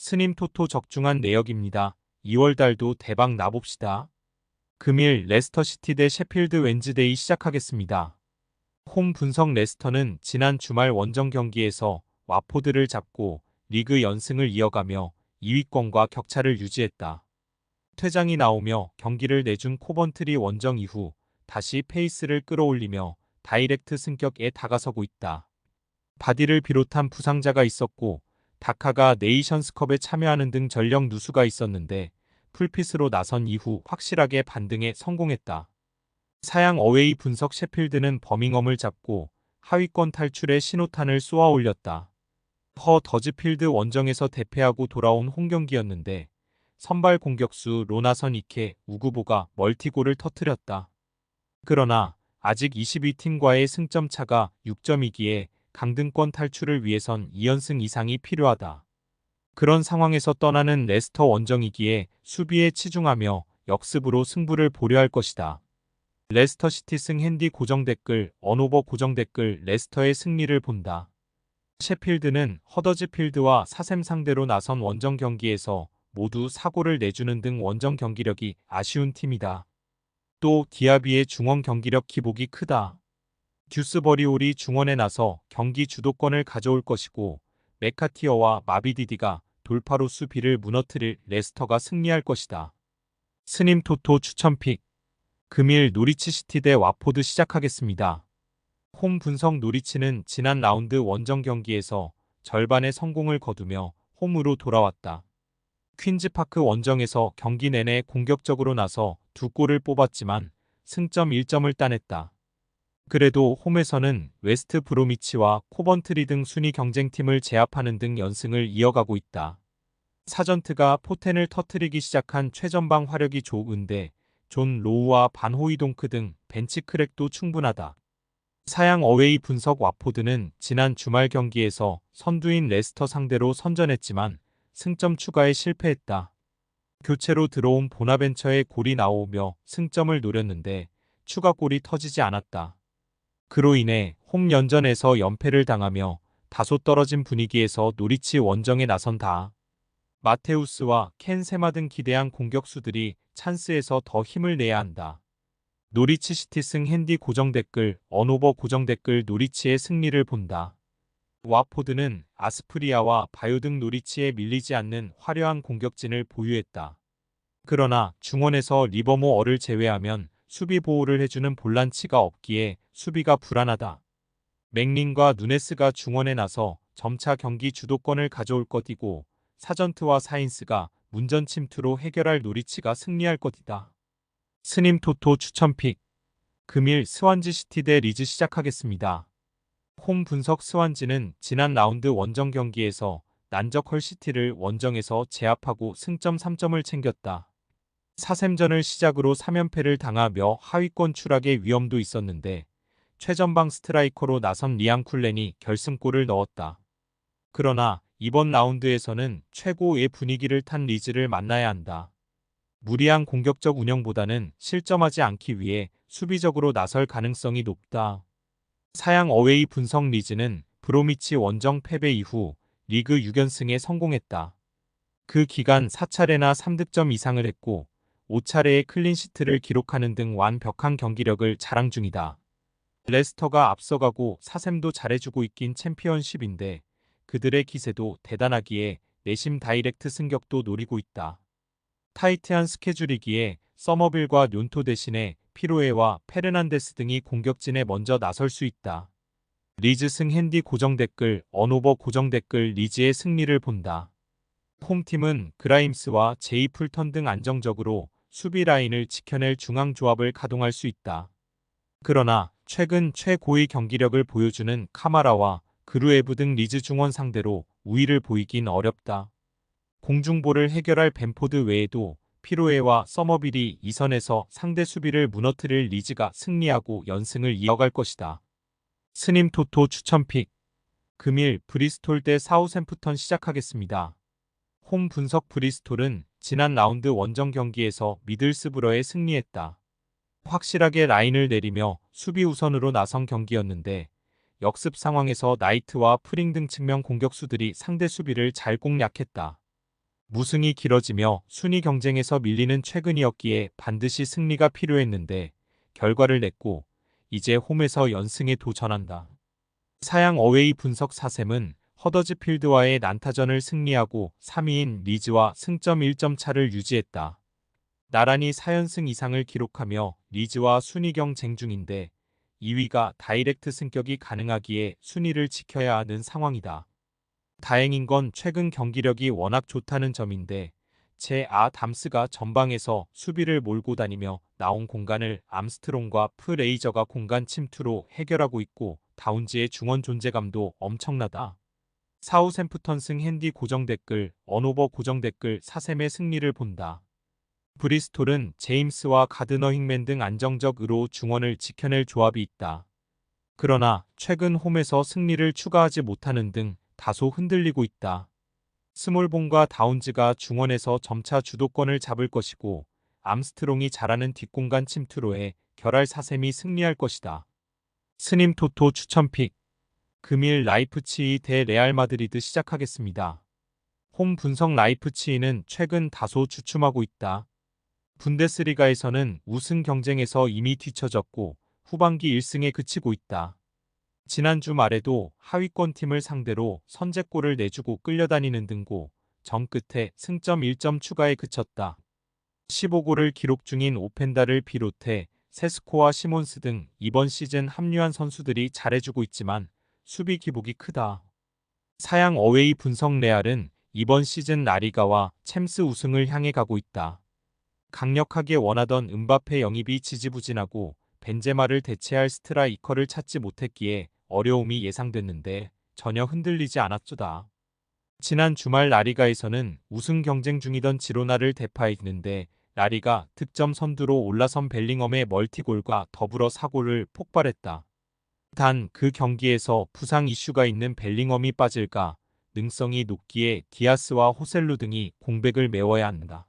스님 토토 적중한 내역입니다. 2월달도 대박 나봅시다. 금일 레스터시티 대 셰필드 웬즈데이 시작하겠습니다. 홈 분석 레스터는 지난 주말 원정 경기에서 와포드를 잡고 리그 연승을 이어가며 2위권과 격차를 유지했다. 퇴장이 나오며 경기를 내준 코번트리 원정 이후 다시 페이스를 끌어올리며 다이렉트 승격에 다가서고 있다. 바디를 비롯한 부상자가 있었고 다카가 네이션스컵에 참여하는 등 전력 누수가 있었는데 풀핏으로 나선 이후 확실하게 반등에 성공했다. 사양 어웨이 분석 셰필드는 버밍엄을 잡고 하위권 탈출에 신호탄을 쏘아 올렸다. 더즈필드 원정에서 대패하고 돌아온 홈경기였는데 선발 공격수 로나선 이케 우구보가 멀티골을 터뜨렸다. 그러나 아직 22팀과의 승점 차가 6점이기에 강등권 탈출을 위해선 2연승 이상이 필요하다. 그런 상황에서 떠나는 레스터 원정이기에 수비에 치중하며 역습으로 승부를 보려 할 것이다. 레스터 시티 승 핸디 고정 댓글 언오버 고정 댓글 레스터의 승리를 본다. 셰필드는 허더즈필드와 사셈 상대로 나선 원정 경기에서 모두 사고를 내주는 등 원정 경기력이 아쉬운 팀이다. 또 디아비의 중원 경기력 기복이 크다. 듀스버리올이 중원에 나서 경기 주도권을 가져올 것이고 메카티어와 마비디디가 돌파로 수비를 무너뜨릴 레스터가 승리할 것이다. 스님 토토 추천픽 금일 노리치 시티 대 와포드 시작하겠습니다. 홈 분석 노리치는 지난 라운드 원정 경기에서 절반의 성공을 거두며 홈으로 돌아왔다. 퀸즈파크 원정에서 경기 내내 공격적으로 나서 2골을 뽑았지만 승점 1점을 따냈다. 그래도 홈에서는 웨스트 브로미치와 코번트리 등 순위 경쟁팀을 제압하는 등 연승을 이어가고 있다. 사전트가 포텐을 터뜨리기 시작한 최전방 화력이 좋은데 존 로우와 반 호이동크 등 벤치 크랙도 충분하다. 사양 어웨이 분석 와포드는 지난 주말 경기에서 선두인 레스터 상대로 선전했지만 승점 추가에 실패했다. 교체로 들어온 보나벤처의 골이 나오며 승점을 노렸는데 추가골이 터지지 않았다. 그로 인해 홈 연전에서 연패를 당하며 다소 떨어진 분위기에서 노리치 원정에 나선다. 마테우스와 켄 세마 등 기대한 공격수들이 찬스에서 더 힘을 내야 한다. 노리치 시티 승 핸디 고정 댓글 언오버 고정 댓글 노리치의 승리를 본다. 와포드는 아스프리아와 바요 등 노리치에 밀리지 않는 화려한 공격진을 보유했다. 그러나 중원에서 리버모어를 제외하면 수비 보호를 해주는 볼란치가 없기에 수비가 불안하다. 맥린과 누네스가 중원에 나서 점차 경기 주도권을 가져올 것이고 사전트와 사인스가 문전 침투로 해결할 노리치가 승리할 것이다. 스님 토토 추천픽 금일 스완지 시티 대 리즈 시작하겠습니다. 홈 분석 스완지는 지난 라운드 원정 경기에서 난적 헐시티를 원정에서 제압하고 승점 3점을 챙겼다. 4셈전을 시작으로 3연패를 당하며 하위권 추락의 위험도 있었는데 최전방 스트라이커로 나선 리앙 쿨렌이 결승골을 넣었다. 그러나 이번 라운드에서는 최고의 분위기를 탄 리즈를 만나야 한다. 무리한 공격적 운영보다는 실점하지 않기 위해 수비적으로 나설 가능성이 높다. 사양 어웨이 분석 리즈는 브로미치 원정 패배 이후 리그 6연승에 성공했다. 그 기간 4차례나 3득점 이상을 했고 5차례의 클린시트를 기록하는 등 완벽한 경기력을 자랑 중이다. 레스터가 앞서가고 사셈도 잘해주고 있긴 챔피언십인데 그들의 기세도 대단하기에 내심 다이렉트 승격도 노리고 있다. 타이트한 스케줄이기에 서머빌과 뇰토 대신에 피로에와 페르난데스 등이 공격진에 먼저 나설 수 있다. 리즈 승 핸디 고정 댓글 언오버 고정 댓글 리즈의 승리를 본다. 홈팀은 그라임스와 제이 풀턴 등 안정적으로 수비 라인을 지켜낼 중앙 조합을 가동할 수 있다. 그러나 최근 최고의 경기력을 보여주는 카마라와 그루에브 등 리즈 중원 상대로 우위를 보이긴 어렵다. 공중볼을 해결할 벤포드 외에도 피로에와 서머빌이 2선에서 상대 수비를 무너뜨릴 리즈가 승리하고 연승을 이어갈 것이다. 스님 토토 추천픽 금일 브리스톨 대 사우샘프턴 시작하겠습니다. 홈 분석 브리스톨은 지난 라운드 원정 경기에서 미들스브러에 승리했다. 확실하게 라인을 내리며 수비 우선으로 나선 경기였는데 역습 상황에서 나이트와 프링 등 측면 공격수들이 상대 수비를 잘 공략했다. 무승이 길어지며 순위 경쟁에서 밀리는 최근이었기에 반드시 승리가 필요했는데 결과를 냈고 이제 홈에서 연승에 도전한다. 사양 어웨이 분석 4셈은 허더즈필드와의 난타전을 승리하고 3위인 리즈와 승점 1점 차를 유지했다. 나란히 4연승 이상을 기록하며 리즈와 순위 경쟁 중인데 2위가 다이렉트 승격이 가능하기에 순위를 지켜야 하는 상황이다. 다행인 건 최근 경기력이 워낙 좋다는 점인데 담스가 전방에서 수비를 몰고 다니며 나온 공간을 암스트롱과 프레이저가 공간 침투로 해결하고 있고 다운지의 중원 존재감도 엄청나다. 사우샘프턴승 핸디 고정 댓글, 언오버 고정 댓글 4셈의 승리를 본다. 브리스톨은 제임스와 가드너 힝맨 등 안정적으로 중원을 지켜낼 조합이 있다. 그러나 최근 홈에서 승리를 추가하지 못하는 등 다소 흔들리고 있다. 스몰본과 다운즈가 중원에서 점차 주도권을 잡을 것이고 암스트롱이 잘하는 뒷공간 침투로에 결할 4셈이 승리할 것이다. 스님 토토 추천픽 금일 라이프치히 대 레알 마드리드 시작하겠습니다. 홈 분석 라이프치히는 최근 다소 주춤하고 있다. 분데스리가에서는 우승 경쟁에서 이미 뒤처졌고 후반기 1승에 그치고 있다. 지난주 말에도 하위권 팀을 상대로 선제골을 내주고 끌려다니는 등고 정 끝에 승점 1점 추가에 그쳤다. 15골을 기록 중인 오펜다를 비롯해 세스코와 시몬스 등 이번 시즌 합류한 선수들이 잘해주고 있지만 수비 기복이 크다. 사양 어웨이 분석 레알은 이번 시즌 라리가와 챔스 우승을 향해 가고 있다. 강력하게 원하던 음바페 영입이 지지부진하고 벤제마를 대체할 스트라이커를 찾지 못했기에 어려움이 예상됐는데 전혀 흔들리지 않았죠다. 지난 주말 라리가에서는 우승 경쟁 중이던 지로나를 대파했는데 라리가 득점 선두로 올라선 벨링엄의 멀티골과 더불어 사고를 폭발했다. 단 그 경기에서 부상 이슈가 있는 벨링엄이 빠질까 능성이 높기에 디아스와 호셀루 등이 공백을 메워야 한다.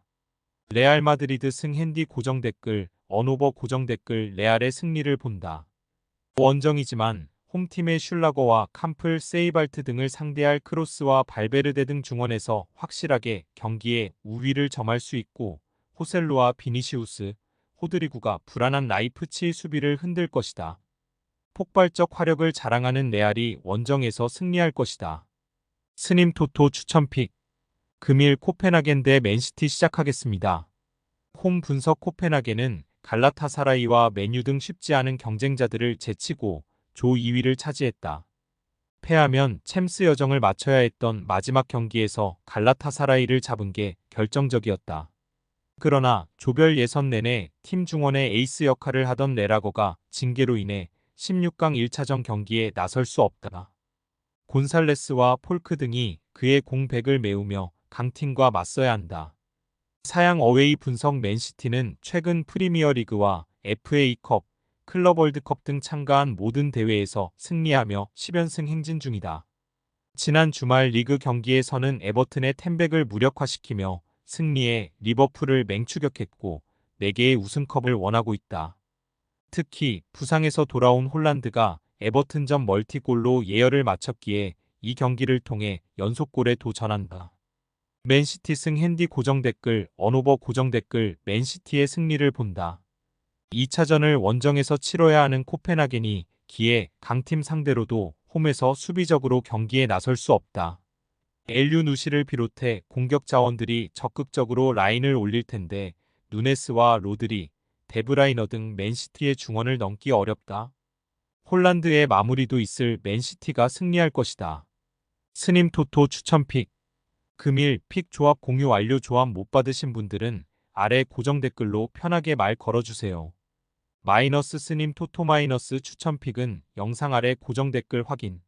레알 마드리드 승 핸디 고정 댓글, 언오버 고정 댓글 레알의 승리를 본다. 원정이지만 홈팀의 슐라거와 캄플, 세이발트 등을 상대할 크로스와 발베르데 등 중원에서 확실하게 경기에 우위를 점할 수 있고 호셀루와 비니시우스, 호드리구가 불안한 라이프치히 수비를 흔들 것이다. 폭발적 화력을 자랑하는 레알이 원정에서 승리할 것이다. 스님 토토 추천픽 금일 코펜하겐 대 맨시티 시작하겠습니다. 홈 분석 코펜하겐은 갈라타사라이와 메뉴 등 쉽지 않은 경쟁자들을 제치고 조 2위를 차지했다. 패하면 챔스 여정을 마쳐야 했던 마지막 경기에서 갈라타사라이를 잡은 게 결정적이었다. 그러나 조별 예선 내내 팀 중원의 에이스 역할을 하던 레라거가 징계로 인해 16강 1차전 경기에 나설 수 없다. 곤살레스와 폴크 등이 그의 공백을 메우며 강팀과 맞서야 한다. 사양 어웨이 분석 맨시티는 최근 프리미어리그와 FA컵, 클럽 월드컵 등 참가한 모든 대회에서 승리하며 10연승 행진 중이다. 지난 주말 리그 경기에서는 에버튼의 템백을 무력화시키며 승리에 리버풀을 맹추격했고 4개의 우승컵을 원하고 있다. 특히 부상에서 돌아온 홀란드가 에버튼전 멀티골로 예열을 마쳤기에 이 경기를 통해 연속골에 도전한다. 맨시티 승 핸디 고정 댓글, 언오버 고정 댓글 맨시티의 승리를 본다. 2차전을 원정에서 치러야 하는 코펜하겐이 기에 강팀 상대로도 홈에서 수비적으로 경기에 나설 수 없다. 엘류 누시를 비롯해 공격 자원들이 적극적으로 라인을 올릴 텐데 누네스와 로드리, 데브라이너 등 맨시티의 중원을 넘기 어렵다. 홀란드의 마무리도 있을 맨시티가 승리할 것이다. 스님 토토 추천픽 금일 픽 조합 공유 완료. 조합 못 받으신 분들은 아래 고정 댓글로 편하게 말 걸어주세요. 마이너스 스님 토토 마이너스 추천픽은 영상 아래 고정 댓글 확인.